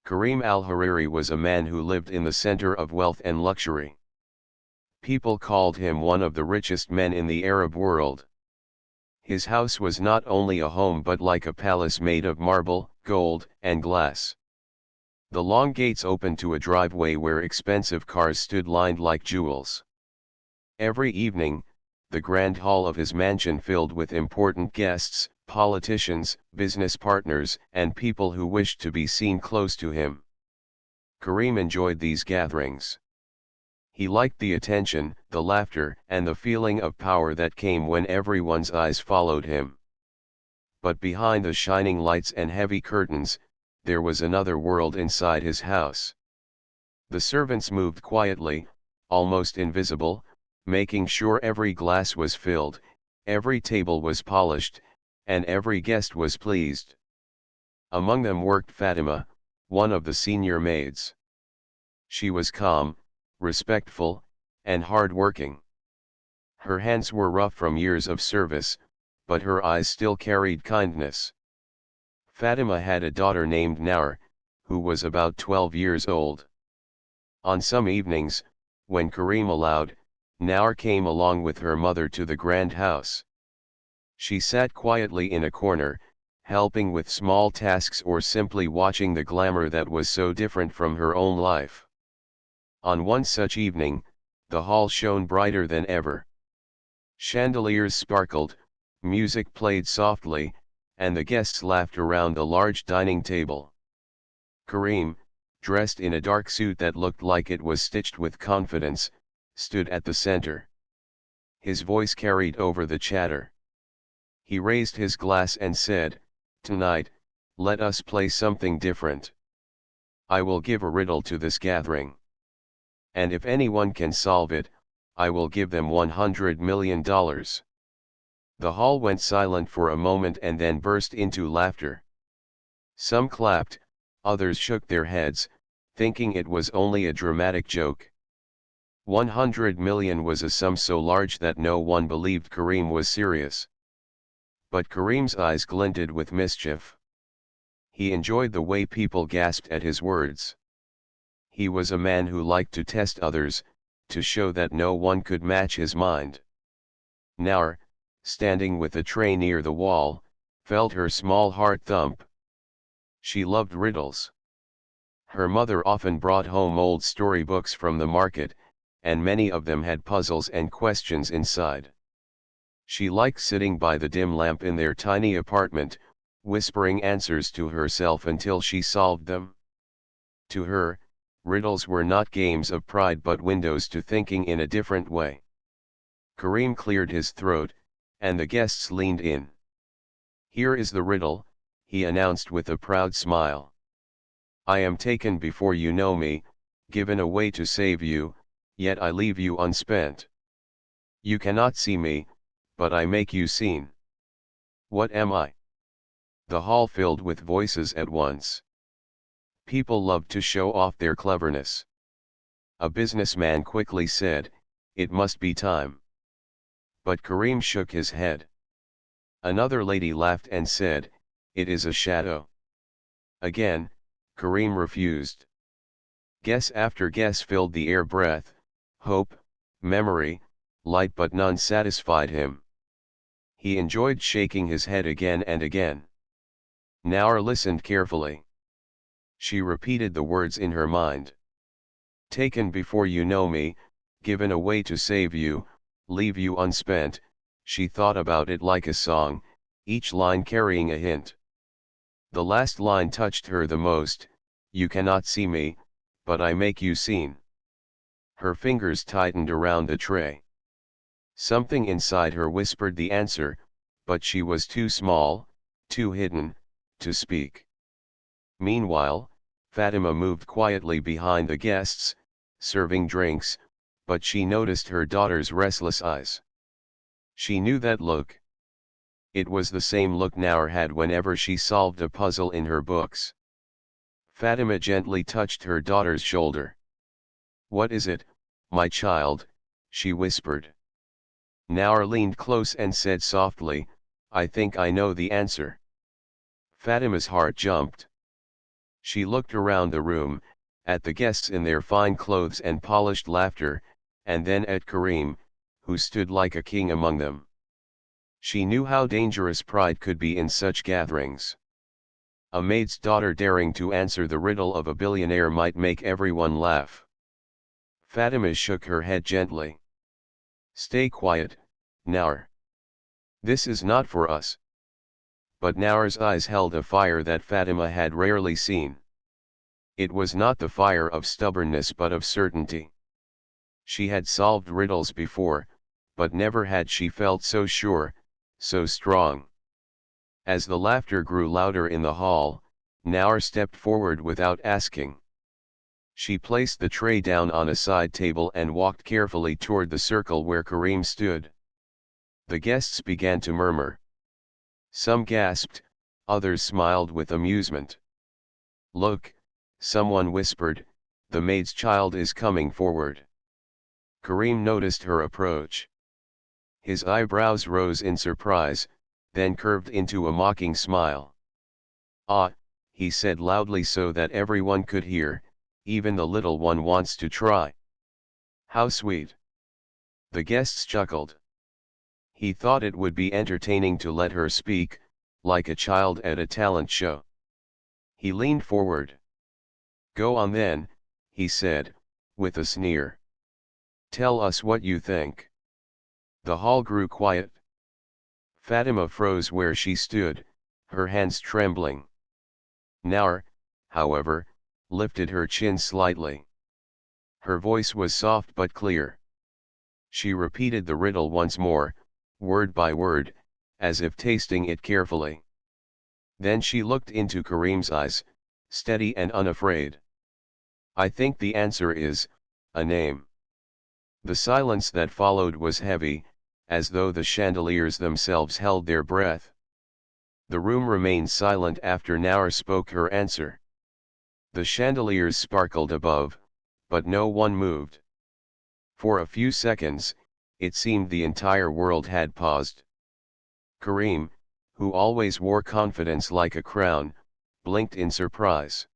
Karim al-Hariri was a man who lived in the center of wealth and luxury. People called him one of the richest men in the Arab world. His house was not only a home but like a palace made of marble, gold, and glass. The long gates opened to a driveway where expensive cars stood lined like jewels. Every evening, the grand hall of his mansion filled with important guests, politicians, business partners, and people who wished to be seen close to him. Karim enjoyed these gatherings. He liked the attention, the laughter, and the feeling of power that came when everyone's eyes followed him. But behind the shining lights and heavy curtains, there was another world inside his house. The servants moved quietly, almost invisible, making sure every glass was filled, every table was polished, and every guest was pleased. Among them worked Fatima, one of the senior maids. She was calm, respectful, and hard-working. Her hands were rough from years of service, but her eyes still carried kindness. Fatima had a daughter named Nour, who was about 12 years old. On some evenings, when Karim allowed, Nour came along with her mother to the grand house. She sat quietly in a corner, helping with small tasks or simply watching the glamour that was so different from her own life. On one such evening, the hall shone brighter than ever. Chandeliers sparkled, music played softly, and the guests laughed around the large dining table. Karim, dressed in a dark suit that looked like it was stitched with confidence, stood at the center. His voice carried over the chatter. He raised his glass and said, "Tonight, let us play something different. I will give a riddle to this gathering. And if anyone can solve it, I will give them $100 million. The hall went silent for a moment and then burst into laughter. Some clapped, others shook their heads, thinking it was only a dramatic joke. 100 million was a sum so large that no one believed Karim was serious. But Karim's eyes glinted with mischief. He enjoyed the way people gasped at his words. He was a man who liked to test others, to show that no one could match his mind. Nour, standing with a tray near the wall, felt her small heart thump. She loved riddles. Her mother often brought home old storybooks from the market, and many of them had puzzles and questions inside. She liked sitting by the dim lamp in their tiny apartment, whispering answers to herself until she solved them. To her, riddles were not games of pride but windows to thinking in a different way. Karim cleared his throat, and the guests leaned in. "Here is the riddle," he announced with a proud smile. "I am taken before you know me, given away to save you, yet I leave you unspent. You cannot see me, but I make you seen. What am I?" The hall filled with voices at once. People loved to show off their cleverness. A businessman quickly said, "It must be time." But Karim shook his head. Another lady laughed and said, "It is a shadow." Again, Karim refused. Guess after guess filled the air: breath, hope, memory, light, but none satisfied him. He enjoyed shaking his head again and again. Nour listened carefully. She repeated the words in her mind. "Taken before you know me, given away to save you, leave you unspent." She thought about it like a song, each line carrying a hint. The last line touched her the most: "You cannot see me, but I make you seen." Her fingers tightened around the tray. Something inside her whispered the answer, but she was too small, too hidden, to speak. Meanwhile, Fatima moved quietly behind the guests, serving drinks, but she noticed her daughter's restless eyes. She knew that look. It was the same look Nour had whenever she solved a puzzle in her books. Fatima gently touched her daughter's shoulder. "What is it, my child?" she whispered. Nour leaned close and said softly, "I think I know the answer." Fatima's heart jumped. She looked around the room, at the guests in their fine clothes and polished laughter, and then at Kareem, who stood like a king among them. She knew how dangerous pride could be in such gatherings. A maid's daughter daring to answer the riddle of a billionaire might make everyone laugh. Fatima shook her head gently. "Stay quiet, Nour. This is not for us." But Nour's eyes held a fire that Fatima had rarely seen. It was not the fire of stubbornness but of certainty. She had solved riddles before, but never had she felt so sure, so strong. As the laughter grew louder in the hall, Nour stepped forward without asking. She placed the tray down on a side table and walked carefully toward the circle where Kareem stood. The guests began to murmur. Some gasped, others smiled with amusement. "Look," someone whispered, "the maid's child is coming forward." Kareem noticed her approach. His eyebrows rose in surprise, then curved into a mocking smile. "Ah," he said loudly so that everyone could hear, "even the little one wants to try. How sweet." The guests chuckled. He thought it would be entertaining to let her speak, like a child at a talent show. He leaned forward. "Go on then," he said, with a sneer. "Tell us what you think." The hall grew quiet. Fatima froze where she stood, her hands trembling. Nour, however, lifted her chin slightly. Her voice was soft but clear. She repeated the riddle once more, word by word, as if tasting it carefully. Then she looked into Kareem's eyes, steady and unafraid. "I think the answer is, a name." The silence that followed was heavy, as though the chandeliers themselves held their breath. The room remained silent after Nour spoke her answer. The chandeliers sparkled above, but no one moved. For a few seconds, it seemed the entire world had paused. Kareem, who always wore confidence like a crown, blinked in surprise.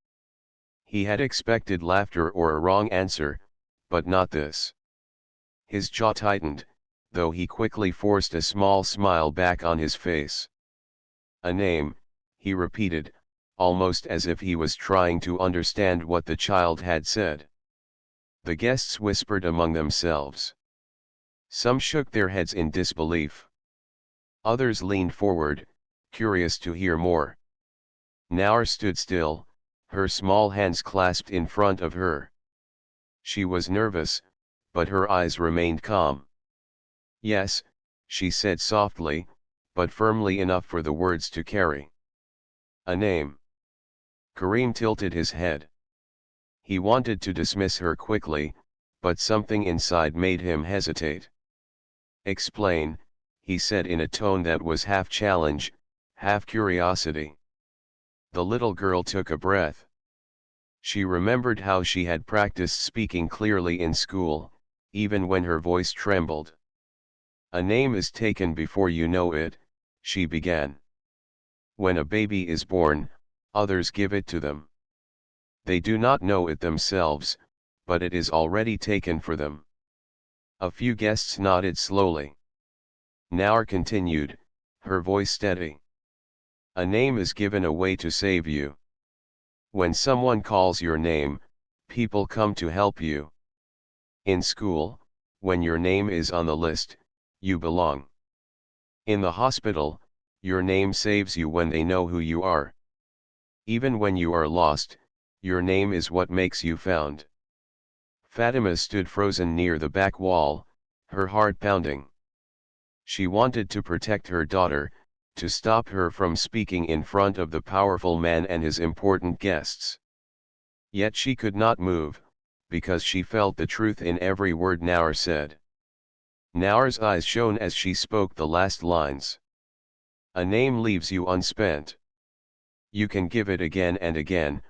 He had expected laughter or a wrong answer, but not this. His jaw tightened, though he quickly forced a small smile back on his face. "A name," he repeated, almost as if he was trying to understand what the child had said. The guests whispered among themselves. Some shook their heads in disbelief. Others leaned forward, curious to hear more. Nour stood still, her small hands clasped in front of her. She was nervous, but her eyes remained calm. "Yes," she said softly, but firmly enough for the words to carry. "A name." Kareem tilted his head. He wanted to dismiss her quickly, but something inside made him hesitate. "Explain," he said in a tone that was half challenge, half curiosity. The little girl took a breath. She remembered how she had practiced speaking clearly in school, even when her voice trembled. "A name is taken before you know it," she began. "When a baby is born, others give it to them. They do not know it themselves, but it is already taken for them." A few guests nodded slowly. Nour continued, her voice steady. "A name is given away to save you. When someone calls your name, people come to help you. In school, when your name is on the list, you belong. In the hospital, your name saves you when they know who you are. Even when you are lost, your name is what makes you found." Fatima stood frozen near the back wall, her heart pounding. She wanted to protect her daughter, to stop her from speaking in front of the powerful man and his important guests. Yet she could not move, because she felt the truth in every word Nour said. Nour's eyes shone as she spoke the last lines. "A name leaves you unspent. You can give it again and again,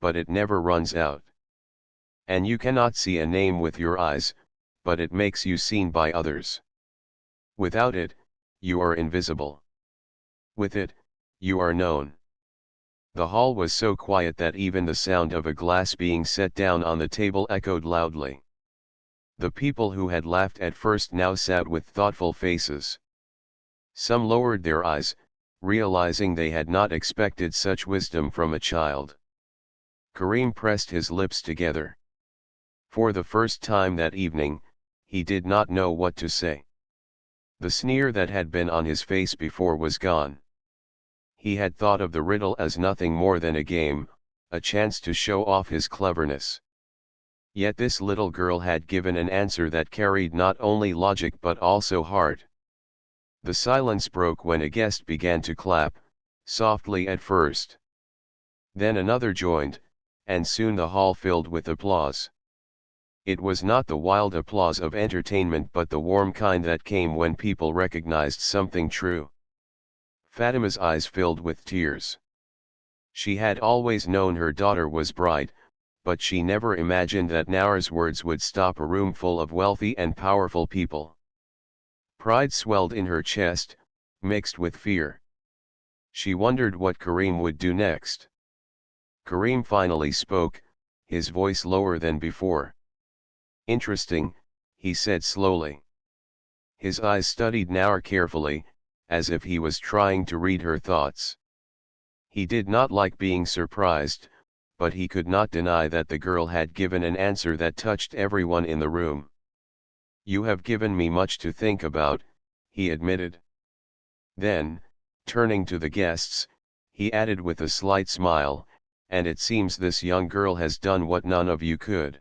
but it never runs out. And you cannot see a name with your eyes, but it makes you seen by others. Without it, you are invisible. With it, you are known." The hall was so quiet that even the sound of a glass being set down on the table echoed loudly. The people who had laughed at first now sat with thoughtful faces. Some lowered their eyes, realizing they had not expected such wisdom from a child. Kareem pressed his lips together. For the first time that evening, he did not know what to say. The sneer that had been on his face before was gone. He had thought of the riddle as nothing more than a game, a chance to show off his cleverness. Yet this little girl had given an answer that carried not only logic but also heart. The silence broke when a guest began to clap, softly at first. Then another joined, and soon the hall filled with applause. It was not the wild applause of entertainment but the warm kind that came when people recognized something true. Fatima's eyes filled with tears. She had always known her daughter was bright, but she never imagined that Nour's words would stop a room full of wealthy and powerful people. Pride swelled in her chest, mixed with fear. She wondered what Kareem would do next. Kareem finally spoke, his voice lower than before. "Interesting," he said slowly. His eyes studied Nour carefully, as if he was trying to read her thoughts. He did not like being surprised, but he could not deny that the girl had given an answer that touched everyone in the room. "You have given me much to think about," he admitted. Then, turning to the guests, he added with a slight smile, "And it seems this young girl has done what none of you could."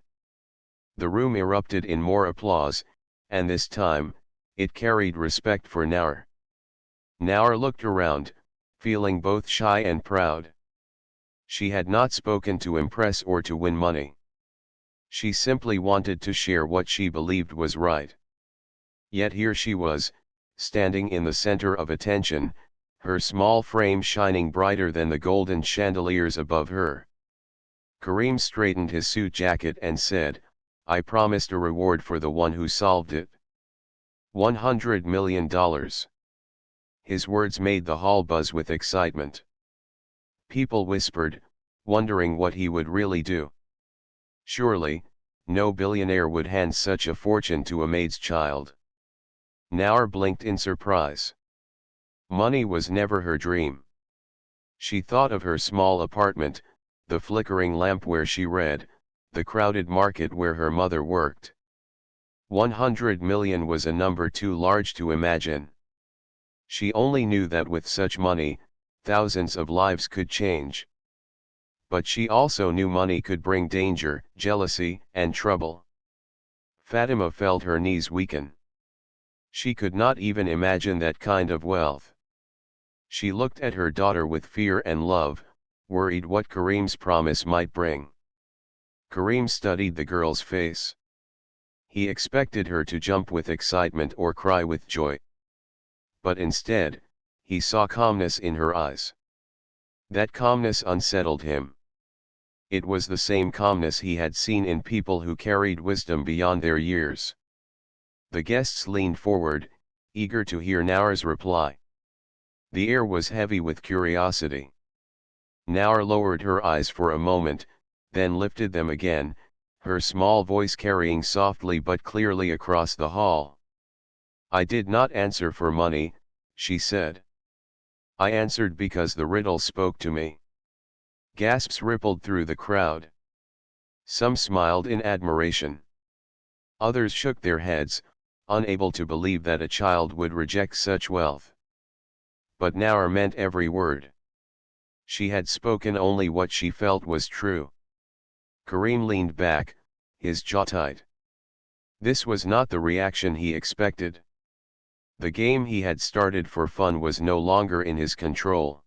The room erupted in more applause, and this time, it carried respect for Nour. Nour looked around, feeling both shy and proud. She had not spoken to impress or to win money. She simply wanted to share what she believed was right. Yet here she was, standing in the center of attention, her small frame shining brighter than the golden chandeliers above her. Kareem straightened his suit jacket and said, "I promised a reward for the one who solved it. $100 million. His words made the hall buzz with excitement. People whispered, wondering what he would really do. Surely, no billionaire would hand such a fortune to a maid's child. Nour blinked in surprise. Money was never her dream. She thought of her small apartment, the flickering lamp where she read, the crowded market where her mother worked. 100 million was a number too large to imagine. She only knew that with such money, thousands of lives could change. But she also knew money could bring danger, jealousy, and trouble. Fatima felt her knees weaken. She could not even imagine that kind of wealth. She looked at her daughter with fear and love, worried what Kareem's promise might bring. Kareem studied the girl's face. He expected her to jump with excitement or cry with joy. But instead, he saw calmness in her eyes. That calmness unsettled him. It was the same calmness he had seen in people who carried wisdom beyond their years. The guests leaned forward, eager to hear Nour's reply. The air was heavy with curiosity. Nour lowered her eyes for a moment, then lifted them again, her small voice carrying softly but clearly across the hall. "I did not answer for money," she said. "I answered because the riddle spoke to me." Gasps rippled through the crowd. Some smiled in admiration. Others shook their heads, unable to believe that a child would reject such wealth. But Nour meant every word. She had spoken only what she felt was true. Kareem leaned back, his jaw tight. This was not the reaction he expected. The game he had started for fun was no longer in his control.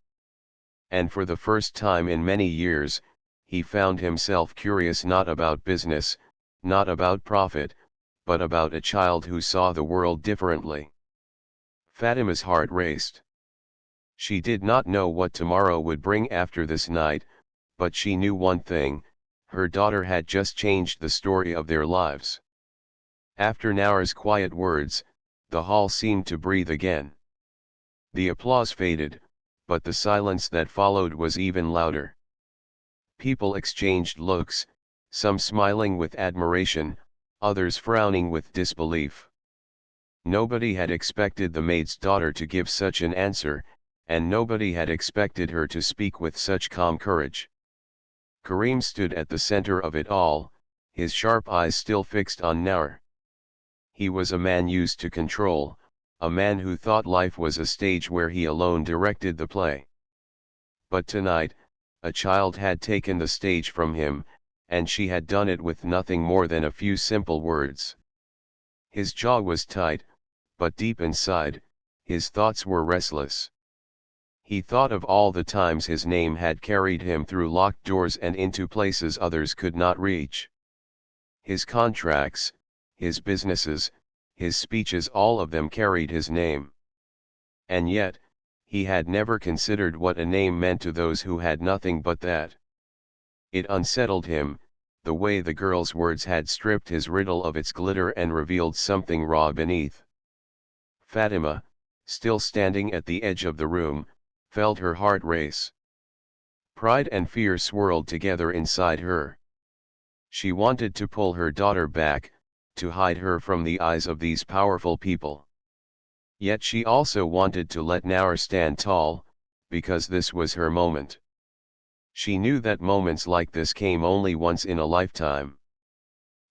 And for the first time in many years, he found himself curious not about business, not about profit, but about a child who saw the world differently. Fatima's heart raced. She did not know what tomorrow would bring after this night, but she knew one thing: her daughter had just changed the story of their lives. After Nour's quiet words, the hall seemed to breathe again. The applause faded, but the silence that followed was even louder. People exchanged looks, some smiling with admiration, others frowning with disbelief. Nobody had expected the maid's daughter to give such an answer, and nobody had expected her to speak with such calm courage. Kareem stood at the center of it all, his sharp eyes still fixed on Naur. He was a man used to control, a man who thought life was a stage where he alone directed the play. But tonight, a child had taken the stage from him, and she had done it with nothing more than a few simple words. His jaw was tight, but deep inside, his thoughts were restless. He thought of all the times his name had carried him through locked doors and into places others could not reach. His contracts, his businesses, his speeches, all of them carried his name. And yet, he had never considered what a name meant to those who had nothing but that. It unsettled him, the way the girl's words had stripped his riddle of its glitter and revealed something raw beneath. Fatima, still standing at the edge of the room, felt her heart race. Pride and fear swirled together inside her. She wanted to pull her daughter back, to hide her from the eyes of these powerful people. Yet she also wanted to let Naur stand tall, because this was her moment. She knew that moments like this came only once in a lifetime.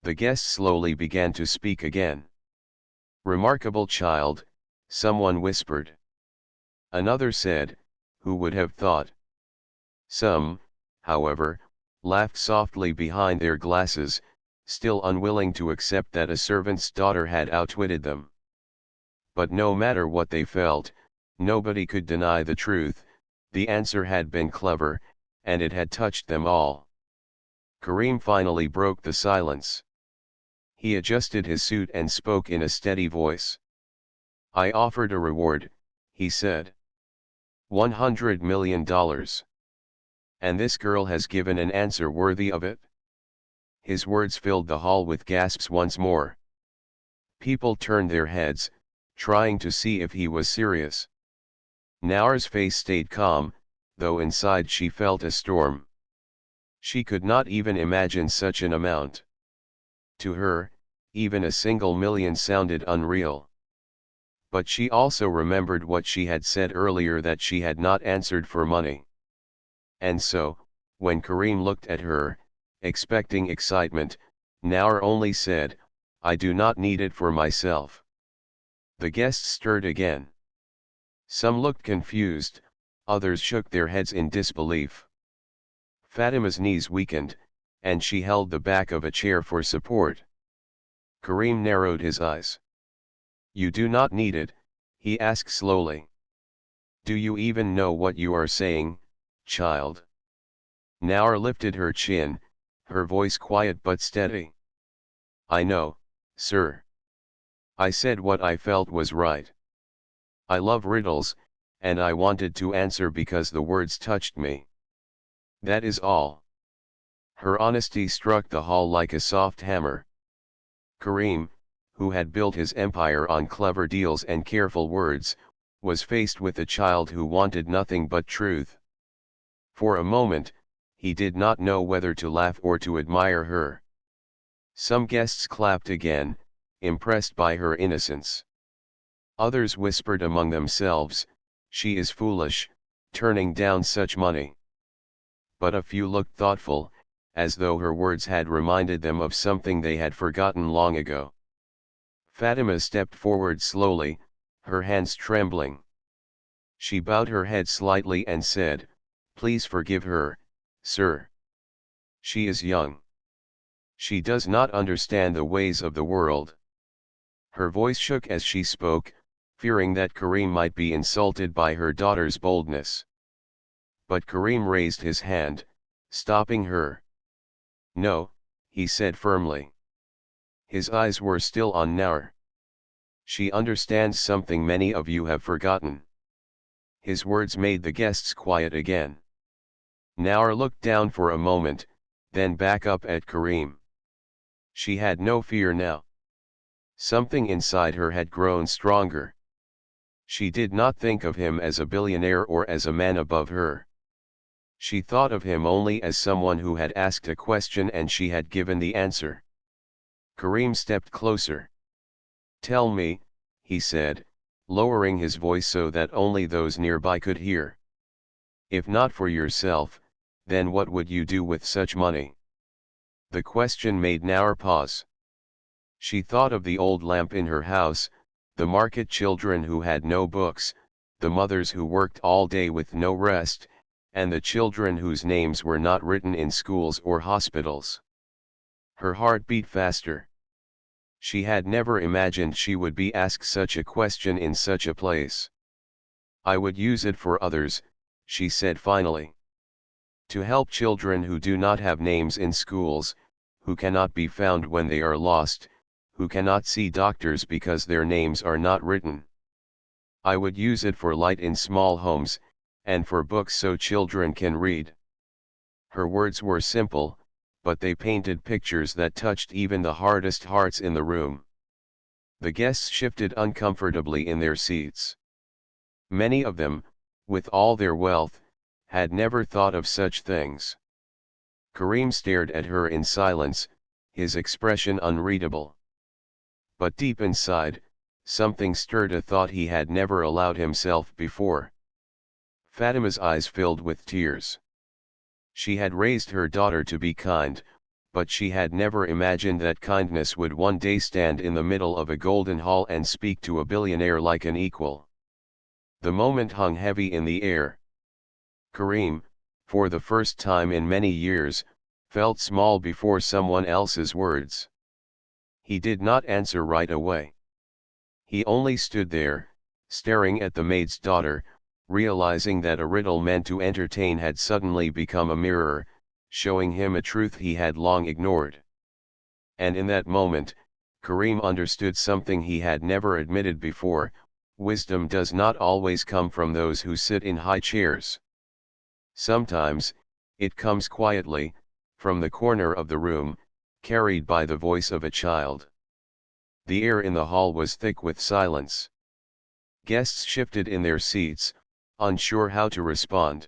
The guests slowly began to speak again. "Remarkable child," someone whispered. Another said, "Who would have thought?" Some, however, laughed softly behind their glasses, still unwilling to accept that a servant's daughter had outwitted them. But no matter what they felt, nobody could deny the truth. The answer had been clever, and it had touched them all. Kareem finally broke the silence. He adjusted his suit and spoke in a steady voice. "I offered a reward," he said. $100 million. And this girl has given an answer worthy of it?" His words filled the hall with gasps once more. People turned their heads, trying to see if he was serious. Naur's face stayed calm, though inside she felt a storm. She could not even imagine such an amount. To her, even a single million sounded unreal. But she also remembered what she had said earlier, that she had not answered for money. And so, when Kareem looked at her, expecting excitement, Naur only said, "I do not need it for myself." The guests stirred again. Some looked confused, others shook their heads in disbelief. Fatima's knees weakened, and she held the back of a chair for support. Kareem narrowed his eyes. "You do not need it," he asked slowly. "Do you even know what you are saying, child?" Naur lifted her chin, her voice quiet but steady. "I know, sir. I said what I felt was right. I love riddles, and I wanted to answer because the words touched me. That is all." Her honesty struck the hall like a soft hammer. Kareem, who had built his empire on clever deals and careful words, was faced with a child who wanted nothing but truth. For a moment, he did not know whether to laugh or to admire her. Some guests clapped again, impressed by her innocence. Others whispered among themselves, "She is foolish, turning down such money." But a few looked thoughtful, as though her words had reminded them of something they had forgotten long ago. Fatima stepped forward slowly, her hands trembling. She bowed her head slightly and said, "Please forgive her, sir. She is young. She does not understand the ways of the world." Her voice shook as she spoke, fearing that Kareem might be insulted by her daughter's boldness. But Kareem raised his hand, stopping her. "No," he said firmly. His eyes were still on Naur. "She understands something many of you have forgotten." His words made the guests quiet again. Naur looked down for a moment, then back up at Kareem. She had no fear now. Something inside her had grown stronger. She did not think of him as a billionaire or as a man above her. She thought of him only as someone who had asked a question and she had given the answer. Kareem stepped closer. "Tell me," he said, lowering his voice so that only those nearby could hear. "If not for yourself, then what would you do with such money?" The question made Nour pause. She thought of the old lamp in her house, the market children who had no books, the mothers who worked all day with no rest, and the children whose names were not written in schools or hospitals. Her heart beat faster. She had never imagined she would be asked such a question in such a place. "I would use it for others," she said finally. "To help children who do not have names in schools, who cannot be found when they are lost, who cannot see doctors because their names are not written. I would use it for light in small homes, and for books so children can read." Her words were simple, but they painted pictures that touched even the hardest hearts in the room. The guests shifted uncomfortably in their seats. Many of them, with all their wealth, had never thought of such things. Kareem stared at her in silence, his expression unreadable. But deep inside, something stirred a thought he had never allowed himself before. Fatima's eyes filled with tears. She had raised her daughter to be kind, but she had never imagined that kindness would one day stand in the middle of a golden hall and speak to a billionaire like an equal. The moment hung heavy in the air. Kareem, for the first time in many years, felt small before someone else's words. He did not answer right away. He only stood there, staring at the maid's daughter, realizing that a riddle meant to entertain had suddenly become a mirror, showing him a truth he had long ignored. And in that moment, Kareem understood something he had never admitted before: wisdom does not always come from those who sit in high chairs. Sometimes, it comes quietly, from the corner of the room, carried by the voice of a child. The air in the hall was thick with silence. Guests shifted in their seats, unsure how to respond.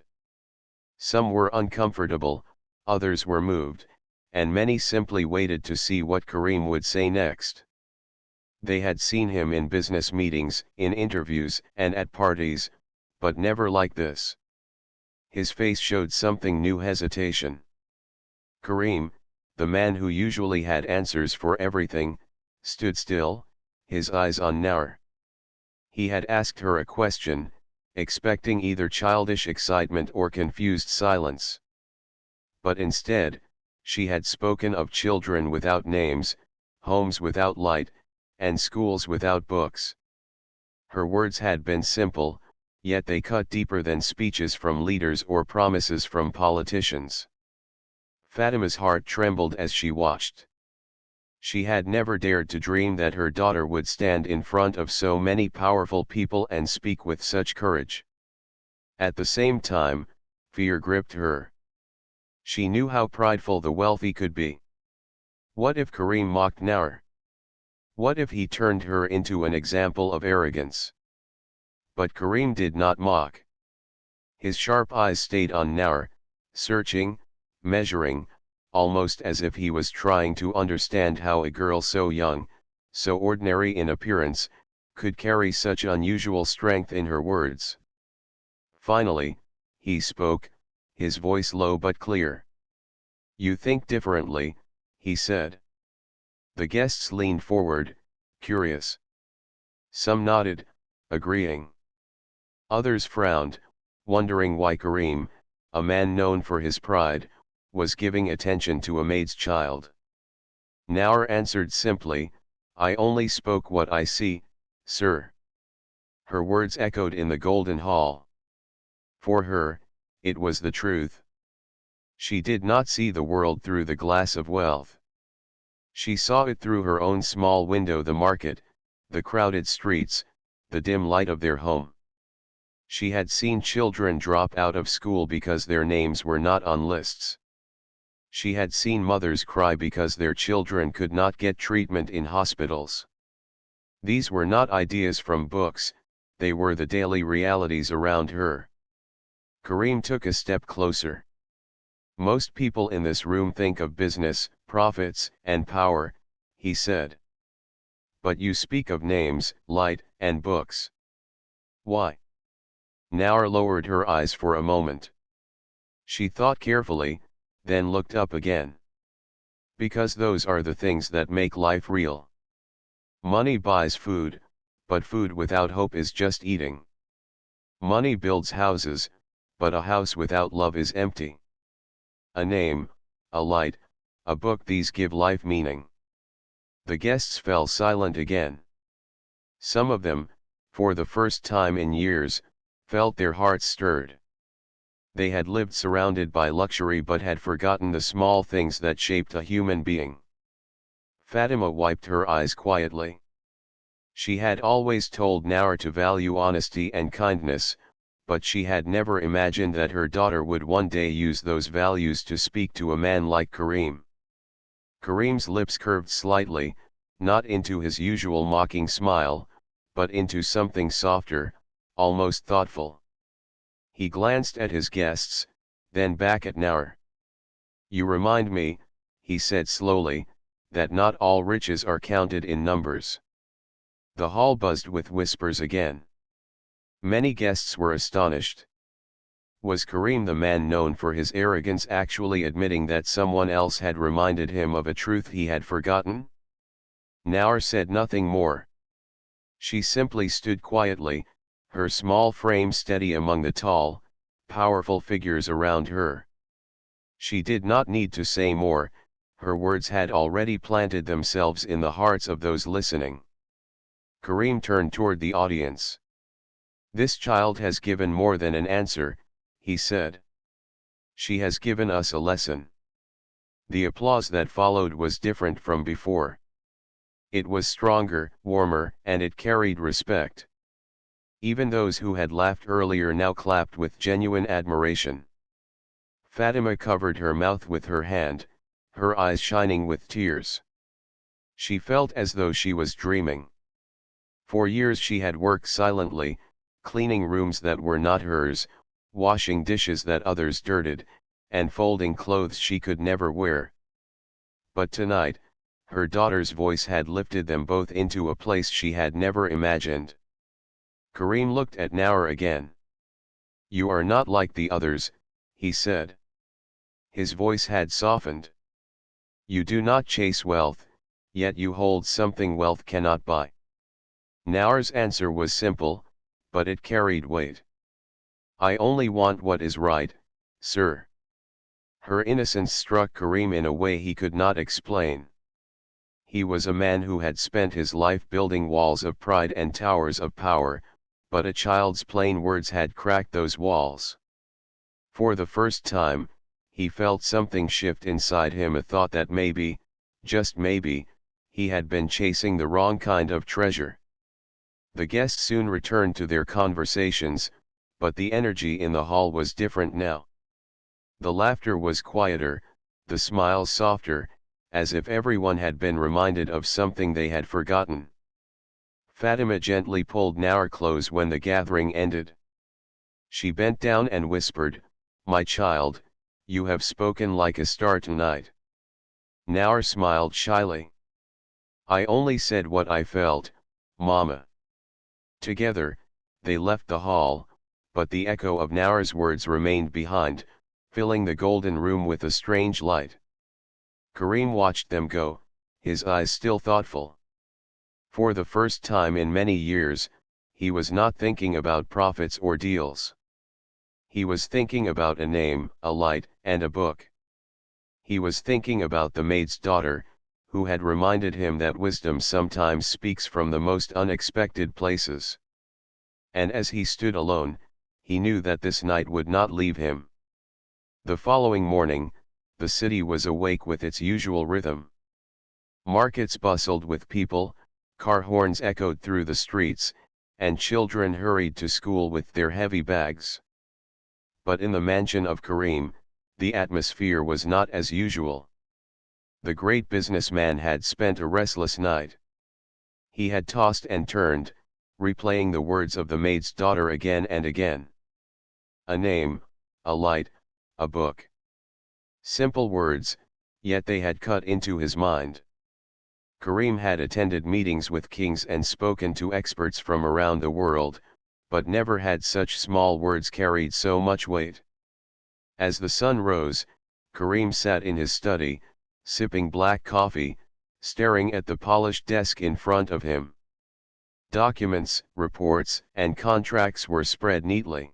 Some were uncomfortable, others were moved, and many simply waited to see what Kareem would say next. They had seen him in business meetings, in interviews, and at parties, but never like this. His face showed something new: hesitation. Kareem, the man who usually had answers for everything, stood still, his eyes on Nour. He had asked her a question, expecting either childish excitement or confused silence. But instead, she had spoken of children without names, homes without light, and schools without books. Her words had been simple, yet they cut deeper than speeches from leaders or promises from politicians. Fatima's heart trembled as she watched. She had never dared to dream that her daughter would stand in front of so many powerful people and speak with such courage. At the same time, fear gripped her. She knew how prideful the wealthy could be. What if Kareem mocked Nour? What if he turned her into an example of arrogance? But Kareem did not mock. His sharp eyes stayed on Nour, searching, measuring, almost as if he was trying to understand how a girl so young, so ordinary in appearance, could carry such unusual strength in her words. Finally, he spoke, his voice low but clear. "You think differently," he said. The guests leaned forward, curious. Some nodded, agreeing. Others frowned, wondering why Kareem, a man known for his pride, was giving attention to a maid's child. Nour answered simply, "I only spoke what I see, sir." Her words echoed in the golden hall. For her, it was the truth. She did not see the world through the glass of wealth. She saw it through her own small window: the market, the crowded streets, the dim light of their home. She had seen children drop out of school because their names were not on lists. She had seen mothers cry because their children could not get treatment in hospitals. These were not ideas from books, they were the daily realities around her. Kareem took a step closer. Most people in this room think of business, profits, and power, he said. But you speak of names, light, and books. Why? Nour lowered her eyes for a moment. She thought carefully, then looked up again. Because those are the things that make life real. Money buys food, but food without hope is just eating. Money builds houses, but a house without love is empty. A name, a light, a book, these give life meaning. The guests fell silent again. Some of them, for the first time in years, felt their hearts stirred. They had lived surrounded by luxury but had forgotten the small things that shaped a human being. Fatima wiped her eyes quietly. She had always told Nour to value honesty and kindness, but she had never imagined that her daughter would one day use those values to speak to a man like Kareem. Kareem's lips curved slightly, not into his usual mocking smile, but into something softer, almost thoughtful. He glanced at his guests, then back at Nour. You remind me, he said slowly, that not all riches are counted in numbers. The hall buzzed with whispers again. Many guests were astonished. Was Kareem, the man known for his arrogance, actually admitting that someone else had reminded him of a truth he had forgotten? Nour said nothing more. She simply stood quietly, her small frame steady among the tall, powerful figures around her. She did not need to say more, her words had already planted themselves in the hearts of those listening. Kareem turned toward the audience. This child has given more than an answer, he said. She has given us a lesson. The applause that followed was different from before. It was stronger, warmer, and it carried respect. Even those who had laughed earlier now clapped with genuine admiration. Fatima covered her mouth with her hand, her eyes shining with tears. She felt as though she was dreaming. For years she had worked silently, cleaning rooms that were not hers, washing dishes that others dirtied, and folding clothes she could never wear. But tonight, her daughter's voice had lifted them both into a place she had never imagined. Kareem looked at Nour again. You are not like the others, he said. His voice had softened. You do not chase wealth, yet you hold something wealth cannot buy. Nour's answer was simple, but it carried weight. I only want what is right, sir. Her innocence struck Kareem in a way he could not explain. He was a man who had spent his life building walls of pride and towers of power, but a child's plain words had cracked those walls. For the first time, he felt something shift inside him, a thought that maybe, just maybe, he had been chasing the wrong kind of treasure. The guests soon returned to their conversations, but the energy in the hall was different now. The laughter was quieter, the smiles softer, as if everyone had been reminded of something they had forgotten. Fatima gently pulled Nour close when the gathering ended. She bent down and whispered, My child, you have spoken like a star tonight. Nour smiled shyly. I only said what I felt, Mama. Together, they left the hall, but the echo of Nour's words remained behind, filling the golden room with a strange light. Kareem watched them go, his eyes still thoughtful. For the first time in many years, he was not thinking about profits or deals. He was thinking about a name, a light, and a book. He was thinking about the maid's daughter, who had reminded him that wisdom sometimes speaks from the most unexpected places. And as he stood alone, he knew that this night would not leave him. The following morning, the city was awake with its usual rhythm. Markets bustled with people, car horns echoed through the streets, and children hurried to school with their heavy bags. But in the mansion of Kareem, the atmosphere was not as usual. The great businessman had spent a restless night. He had tossed and turned, replaying the words of the maid's daughter again and again. A name, a light, a book. Simple words, yet they had cut into his mind. Karim had attended meetings with kings and spoken to experts from around the world, but never had such small words carried so much weight. As the sun rose, Karim sat in his study, sipping black coffee, staring at the polished desk in front of him. Documents, reports, and contracts were spread neatly.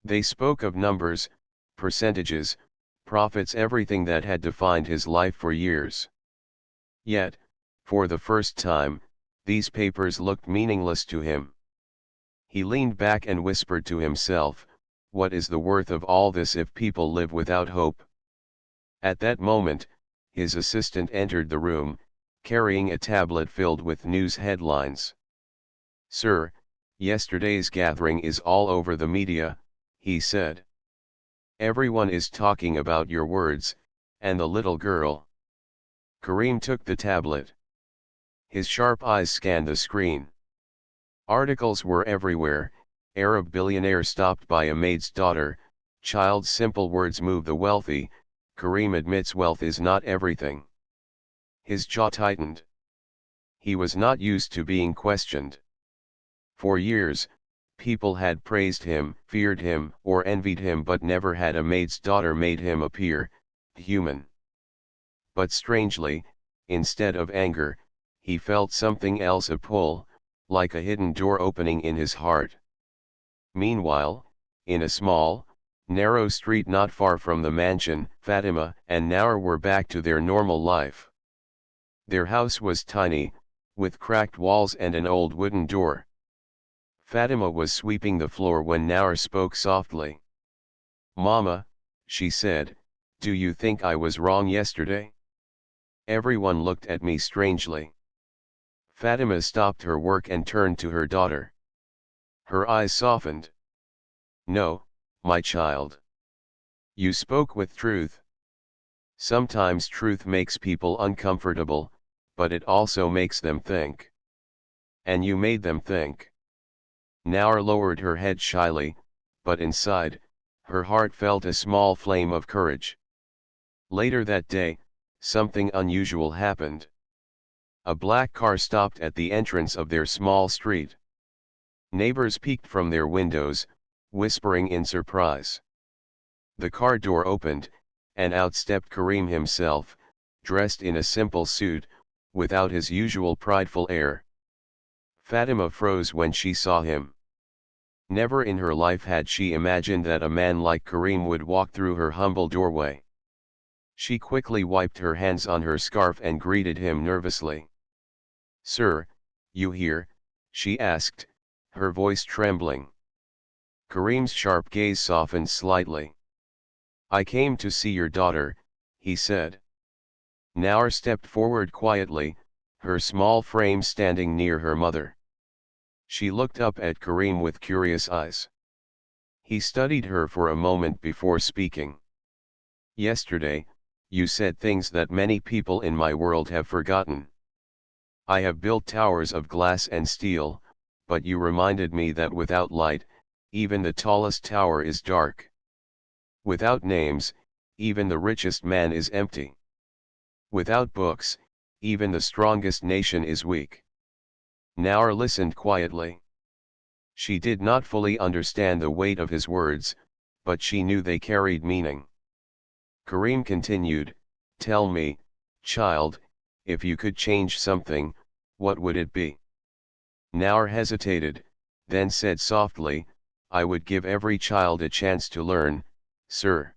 They spoke of numbers, percentages, profits, everything that had defined his life for years. Yet, for the first time, these papers looked meaningless to him. He leaned back and whispered to himself, "What is the worth of all this if people live without hope?" At that moment, his assistant entered the room, carrying a tablet filled with news headlines. "Sir, yesterday's gathering is all over the media," he said. "Everyone is talking about your words, and the little girl." Karim took the tablet. His sharp eyes scanned the screen. Articles were everywhere: Arab billionaire stopped by a maid's daughter, child's simple words move the wealthy, Karim admits wealth is not everything. His jaw tightened. He was not used to being questioned. For years, people had praised him, feared him, or envied him, but never had a maid's daughter made him appear human. But strangely, instead of anger, he felt something else, a pull, like a hidden door opening in his heart. Meanwhile, in a small, narrow street not far from the mansion, Fatima and Nour were back to their normal life. Their house was tiny, with cracked walls and an old wooden door. Fatima was sweeping the floor when Nour spoke softly. "Mama," she said, "do you think I was wrong yesterday?" Everyone looked at me strangely. Fatima stopped her work and turned to her daughter. Her eyes softened. "No, my child. You spoke with truth. Sometimes truth makes people uncomfortable, but it also makes them think. And you made them think." Nour lowered her head shyly, but inside, her heart felt a small flame of courage. Later that day, something unusual happened. A black car stopped at the entrance of their small street. Neighbors peeked from their windows, whispering in surprise. The car door opened, and out stepped Karim himself, dressed in a simple suit, without his usual prideful air. Fatima froze when she saw him. Never in her life had she imagined that a man like Karim would walk through her humble doorway. She quickly wiped her hands on her scarf and greeted him nervously. "Sir, you here?" she asked, her voice trembling. Karim's sharp gaze softened slightly. "I came to see your daughter," he said. Nour stepped forward quietly, her small frame standing near her mother. She looked up at Karim with curious eyes. He studied her for a moment before speaking. "Yesterday, you said things that many people in my world have forgotten. I have built towers of glass and steel, but you reminded me that without light, even the tallest tower is dark. Without names, even the richest man is empty. Without books, even the strongest nation is weak." Nour listened quietly. She did not fully understand the weight of his words, but she knew they carried meaning. Karim continued, "Tell me, child, if you could change something, what would it be?" Nour hesitated, then said softly, "I would give every child a chance to learn, sir.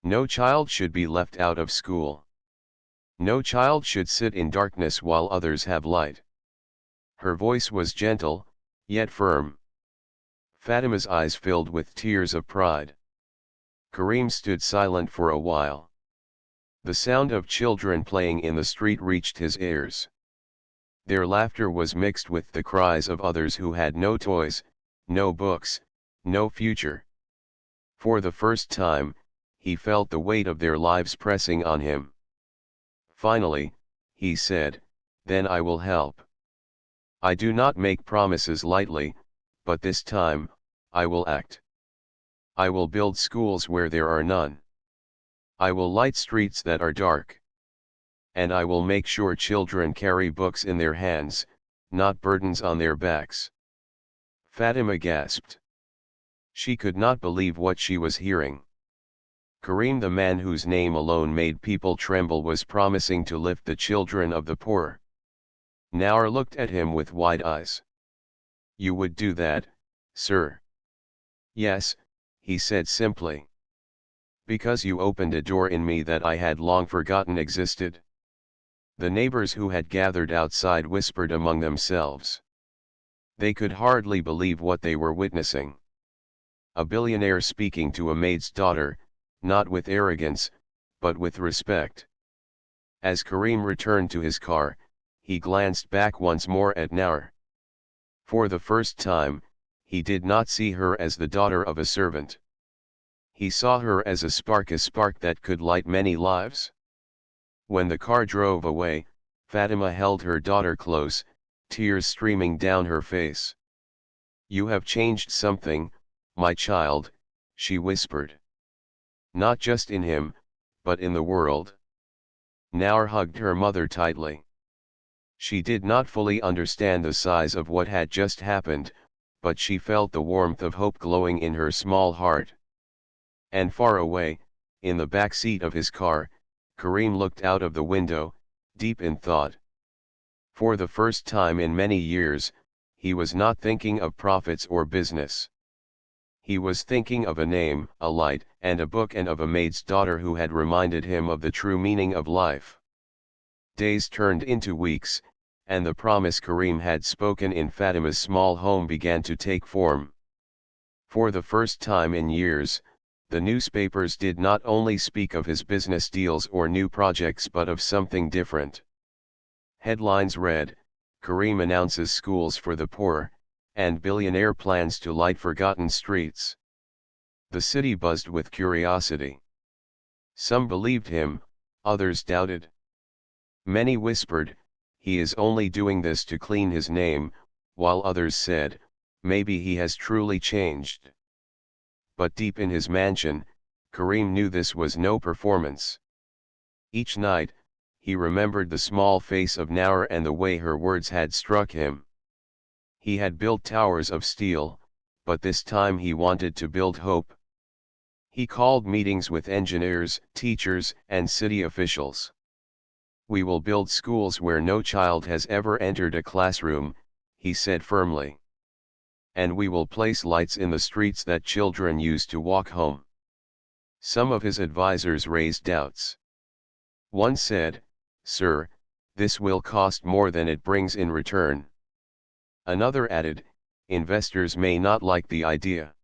No child should be left out of school. No child should sit in darkness while others have light." Her voice was gentle, yet firm. Fatima's eyes filled with tears of pride. Karim stood silent for a while. The sound of children playing in the street reached his ears. Their laughter was mixed with the cries of others who had no toys, no books, no future. For the first time, he felt the weight of their lives pressing on him. Finally, he said, "Then I will help. I do not make promises lightly, but this time, I will act. I will build schools where there are none. I will light streets that are dark. And I will make sure children carry books in their hands, not burdens on their backs." Fatima gasped. She could not believe what she was hearing. Karim, the man whose name alone made people tremble, was promising to lift the children of the poor. Nour looked at him with wide eyes. "You would do that, sir?" "Yes," he said simply. "Because you opened a door in me that I had long forgotten existed." The neighbors who had gathered outside whispered among themselves. They could hardly believe what they were witnessing. A billionaire speaking to a maid's daughter, not with arrogance, but with respect. As Karim returned to his car, he glanced back once more at Nour. For the first time, he did not see her as the daughter of a servant. He saw her as a spark that could light many lives. When the car drove away, Fatima held her daughter close, tears streaming down her face. "You have changed something, my child," she whispered. "Not just in him, but in the world." Nour hugged her mother tightly. She did not fully understand the size of what had just happened, but she felt the warmth of hope glowing in her small heart. And far away, in the back seat of his car, Karim looked out of the window, deep in thought. For the first time in many years, he was not thinking of profits or business. He was thinking of a name, a light, and a book, and of a maid's daughter who had reminded him of the true meaning of life. Days turned into weeks, and the promise Karim had spoken in Fatima's small home began to take form. For the first time in years, the newspapers did not only speak of his business deals or new projects but of something different. Headlines read, "Karim announces schools for the poor," and "Billionaire plans to light forgotten streets." The city buzzed with curiosity. Some believed him, others doubted. Many whispered, "He is only doing this to clean his name," while others said, "Maybe he has truly changed." But deep in his mansion, Karim knew this was no performance. Each night, he remembered the small face of Nour and the way her words had struck him. He had built towers of steel, but this time he wanted to build hope. He called meetings with engineers, teachers, and city officials. "We will build schools where no child has ever entered a classroom," he said firmly. "And we will place lights in the streets that children use to walk home." Some of his advisors raised doubts. One said, "Sir, this will cost more than it brings in return." Another added, "Investors may not like the idea.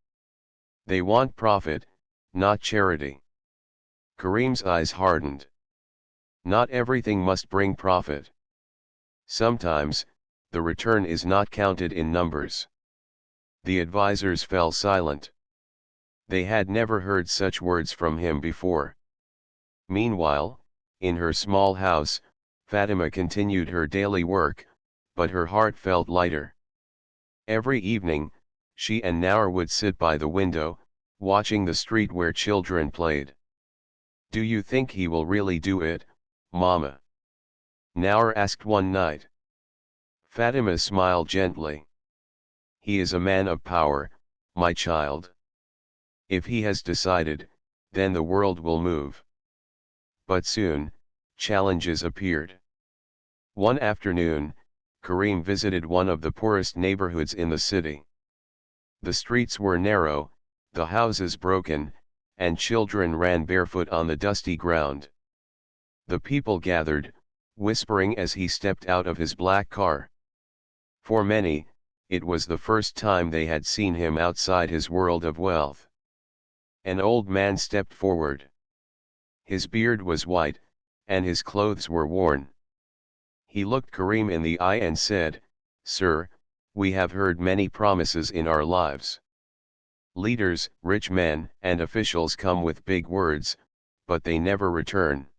They want profit, not charity." Karim's eyes hardened. Not everything must bring profit. Sometimes, the return is not counted in numbers. The advisors fell silent. They had never heard such words from him before. Meanwhile, in her small house, Fatima continued her daily work, but her heart felt lighter. Every evening, she and Nour would sit by the window, watching the street where children played. "Do you think he will really do it, Mama?" Nour asked one night. Fatima smiled gently. "He is a man of power, my child. If he has decided, then the world will move." But soon, challenges appeared. One afternoon, Karim visited one of the poorest neighborhoods in the city. The streets were narrow, the houses broken, and children ran barefoot on the dusty ground. The people gathered, whispering as he stepped out of his black car. For many, it was the first time they had seen him outside his world of wealth. An old man stepped forward. His beard was white, and his clothes were worn. He looked Karim in the eye and said, "Sir, we have heard many promises in our lives. Leaders, rich men, and officials come with big words, but they never return.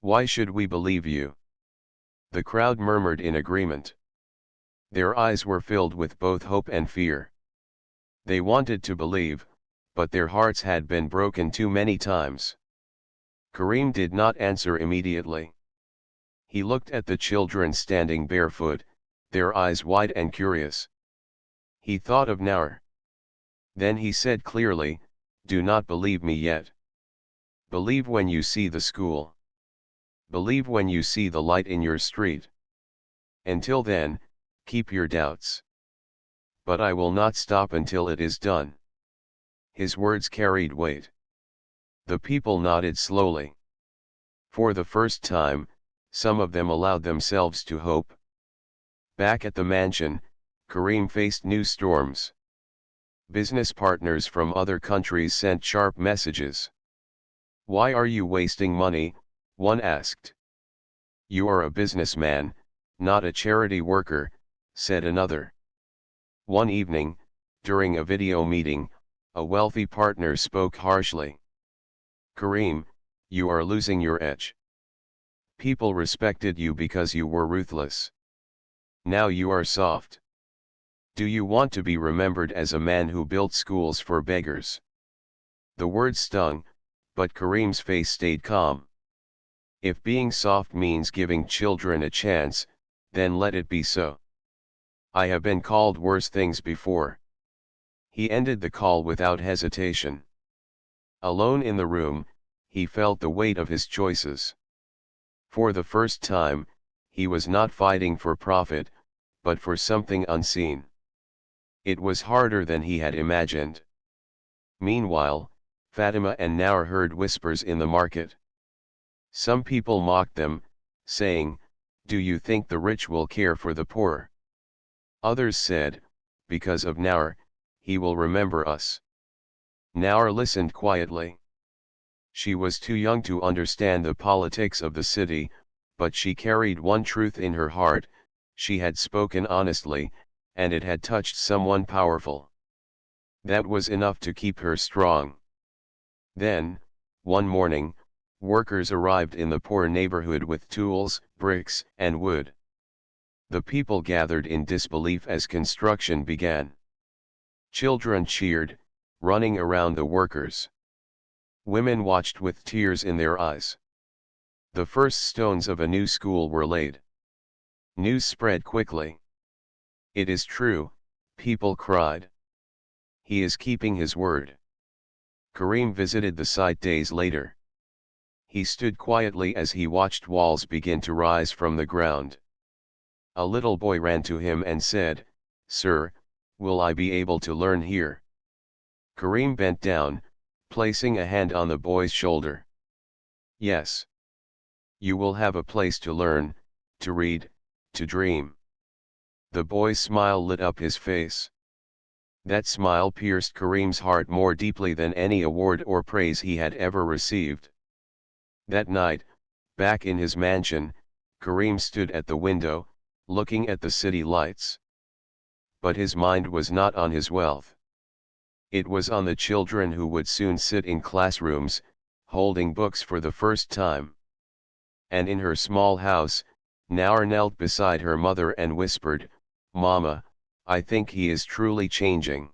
Why should we believe you?" The crowd murmured in agreement. Their eyes were filled with both hope and fear. They wanted to believe, but their hearts had been broken too many times. Kareem did not answer immediately. He looked at the children standing barefoot, their eyes wide and curious. He thought of Nour. Then he said clearly, "Do not believe me yet. Believe when you see the school. Believe when you see the light in your street. Until then, keep your doubts. But I will not stop until it is done." His words carried weight. The people nodded slowly. For the first time, some of them allowed themselves to hope. Back at the mansion, Kareem faced new storms. Business partners from other countries sent sharp messages. "Why are you wasting money?" one asked. "You are a businessman, not a charity worker," said another. One evening, during a video meeting, a wealthy partner spoke harshly. "Kareem, you are losing your edge. People respected you because you were ruthless. Now you are soft. Do you want to be remembered as a man who built schools for beggars?" The words stung, but Kareem's face stayed calm. If being soft means giving children a chance, then let it be so. I have been called worse things before. He ended the call without hesitation. Alone in the room, he felt the weight of his choices. For the first time, he was not fighting for profit, but for something unseen. It was harder than he had imagined. Meanwhile, Fatima and Nour heard whispers in the market. Some people mocked them, saying, "Do you think the rich will care for the poor?" Others said, "Because of Nour, he will remember us." Nour listened quietly. She was too young to understand the politics of the city, but she carried one truth in her heart: she had spoken honestly, and it had touched someone powerful. That was enough to keep her strong. Then, one morning, workers arrived in the poor neighborhood with tools, bricks, and wood. The people gathered in disbelief as construction began. Children cheered, running around the workers. Women watched with tears in their eyes. The first stones of a new school were laid. News spread quickly. "It is true," people cried. "He is keeping his word." Kareem visited the site days later. He stood quietly as he watched walls begin to rise from the ground. A little boy ran to him and said, "Sir, will I be able to learn here?" Kareem bent down, placing a hand on the boy's shoulder. "Yes. You will have a place to learn, to read, to dream." The boy's smile lit up his face. That smile pierced Kareem's heart more deeply than any award or praise he had ever received. That night, back in his mansion, Kareem stood at the window, looking at the city lights. But his mind was not on his wealth. It was on the children who would soon sit in classrooms, holding books for the first time. And in her small house, Nour knelt beside her mother and whispered, "Mama, I think he is truly changing."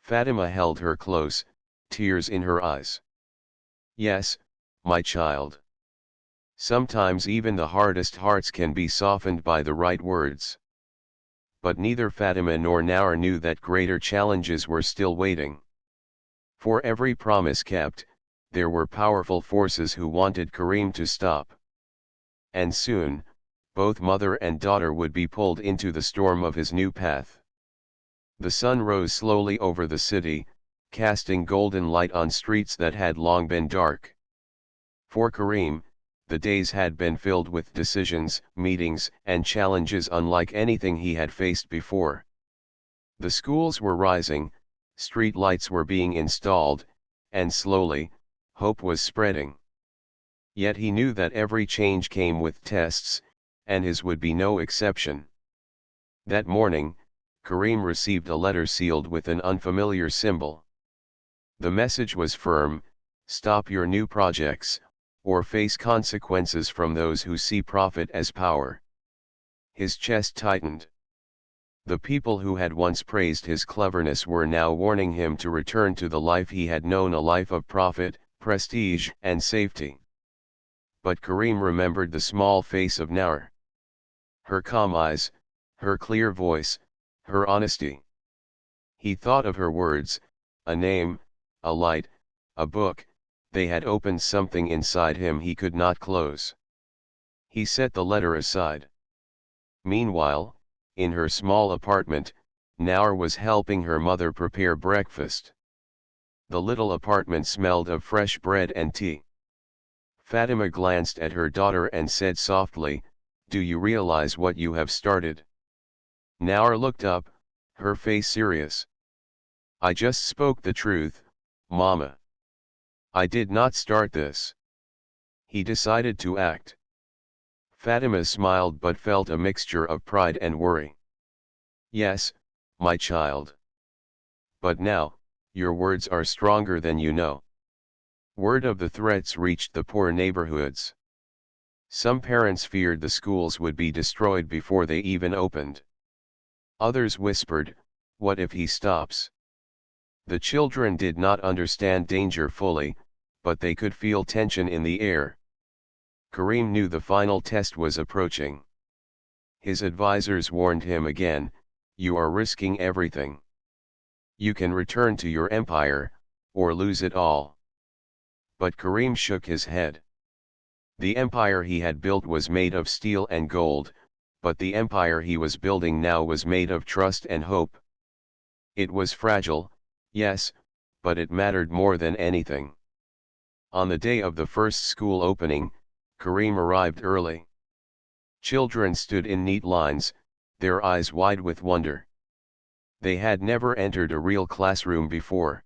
Fatima held her close, tears in her eyes. "Yes, my child. Sometimes even the hardest hearts can be softened by the right words." But neither Fatima nor Nour knew that greater challenges were still waiting. For every promise kept, there were powerful forces who wanted Kareem to stop. And soon, both mother and daughter would be pulled into the storm of his new path. The sun rose slowly over the city, casting golden light on streets that had long been dark. For Kareem, the days had been filled with decisions, meetings, and challenges unlike anything he had faced before. The schools were rising, street lights were being installed, and slowly, hope was spreading. Yet he knew that every change came with tests, and his would be no exception. That morning, Kareem received a letter sealed with an unfamiliar symbol. The message was firm: "Stop your new projects, or face consequences from those who see profit as power." His chest tightened. The people who had once praised his cleverness were now warning him to return to the life he had known, a life of profit, prestige, and safety. But Karim remembered the small face of Nour. Her calm eyes, her clear voice, her honesty. He thought of her words, a name, a light, a book. They had opened something inside him he could not close. He set the letter aside. Meanwhile, in her small apartment, Nour was helping her mother prepare breakfast. The little apartment smelled of fresh bread and tea. Fatima glanced at her daughter and said softly, "Do you realize what you have started?" Nour looked up, her face serious. "I just spoke the truth, Mama. I did not start this." He decided to act. Fatima smiled but felt a mixture of pride and worry. "Yes, my child. But now, your words are stronger than you know." Word of the threats reached the poor neighborhoods. Some parents feared the schools would be destroyed before they even opened. Others whispered, "What if he stops?" The children did not understand danger fully, but they could feel tension in the air. Karim knew the final test was approaching. His advisors warned him again, "You are risking everything. You can return to your empire, or lose it all." But Karim shook his head. The empire he had built was made of steel and gold, but the empire he was building now was made of trust and hope. It was fragile, yes, but it mattered more than anything. On the day of the first school opening, Karim arrived early. Children stood in neat lines, their eyes wide with wonder. They had never entered a real classroom before.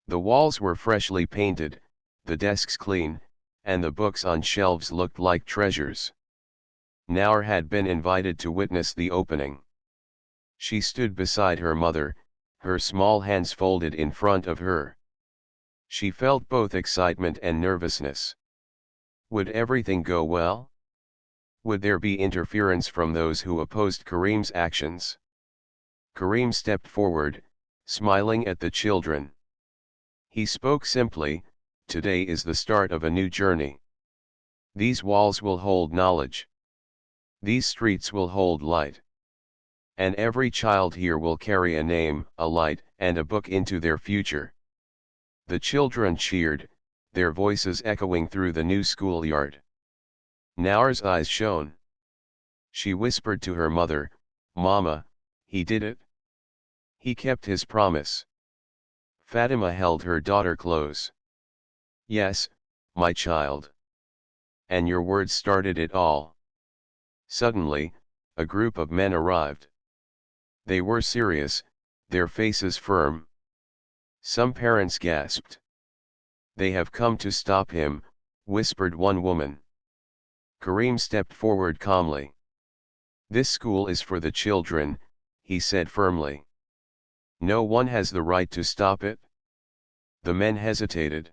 The walls were freshly painted, the desks clean, and the books on shelves looked like treasures. Nour had been invited to witness the opening. She stood beside her mother, her small hands folded in front of her. She felt both excitement and nervousness. Would everything go well? Would there be interference from those who opposed Karim's actions? Karim stepped forward, smiling at the children. He spoke simply, "Today is the start of a new journey. These walls will hold knowledge. These streets will hold light. And every child here will carry a name, a light, and a book into their future." The children cheered, their voices echoing through the new schoolyard. Nour's eyes shone. She whispered to her mother, "Mama, he did it. He kept his promise." Fatima held her daughter close. "Yes, my child. And your words started it all." Suddenly, a group of men arrived. They were serious, their faces firm. Some parents gasped. "They have come to stop him," whispered one woman. Karim stepped forward calmly. "This school is for the children," he said firmly. "No one has the right to stop it." The men hesitated.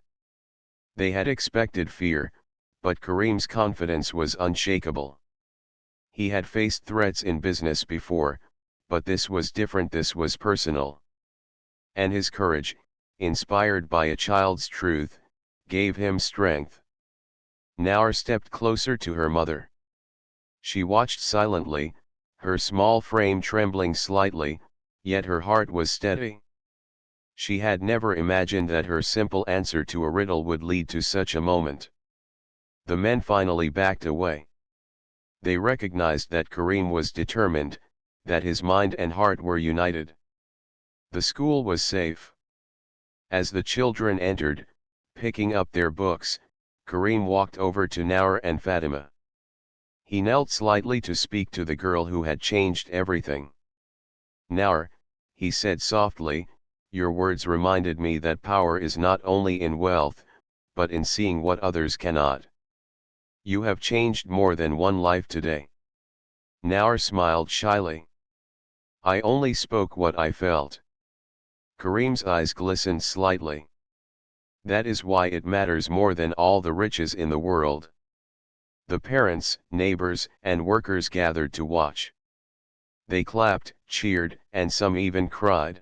They had expected fear, but Karim's confidence was unshakable. He had faced threats in business before, but this was different, this was personal. And his courage, inspired by a child's truth, gave him strength. Nour stepped closer to her mother. She watched silently, her small frame trembling slightly, yet her heart was steady. She had never imagined that her simple answer to a riddle would lead to such a moment. The men finally backed away. They recognized that Karim was determined, that his mind and heart were united. The school was safe. As the children entered, picking up their books, Karim walked over to Nour and Fatima. He knelt slightly to speak to the girl who had changed everything. "Nour," he said softly, "your words reminded me that power is not only in wealth, but in seeing what others cannot. You have changed more than one life today." Nour smiled shyly. "I only spoke what I felt." Karim's eyes glistened slightly. "That is why it matters more than all the riches in the world." The parents, neighbors, and workers gathered to watch. They clapped, cheered, and some even cried.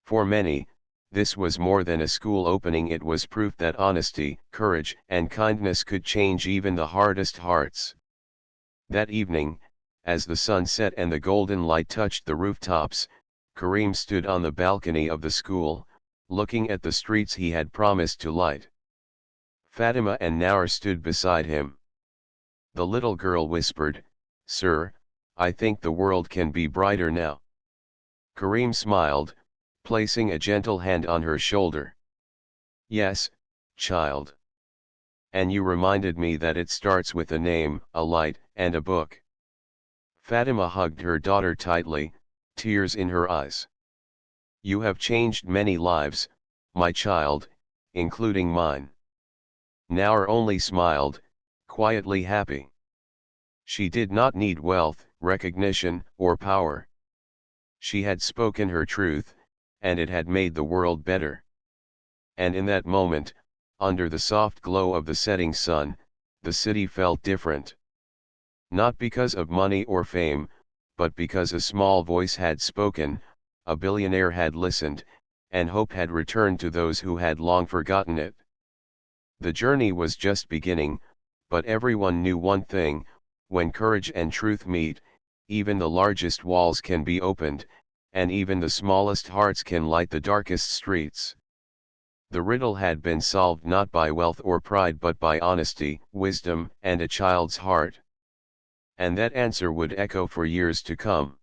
For many, this was more than a school opening. It was proof that honesty, courage, and kindness could change even the hardest hearts. That evening, as the sun set and the golden light touched the rooftops, Kareem stood on the balcony of the school, looking at the streets he had promised to light. Fatima and Nour stood beside him. The little girl whispered, "Sir, I think the world can be brighter now." Kareem smiled, placing a gentle hand on her shoulder. "Yes, child. And you reminded me that it starts with a name, a light, and a book." Fatima hugged her daughter tightly, tears in her eyes. "You have changed many lives, my child, including mine." Nour only smiled, quietly happy. She did not need wealth, recognition, or power. She had spoken her truth, and it had made the world better. And in that moment, under the soft glow of the setting sun, the city felt different. Not because of money or fame, but because a small voice had spoken, a billionaire had listened, and hope had returned to those who had long forgotten it. The journey was just beginning, but everyone knew one thing: when courage and truth meet, even the largest walls can be opened, and even the smallest hearts can light the darkest streets. The riddle had been solved not by wealth or pride but by honesty, wisdom, and a child's heart. And that answer would echo for years to come.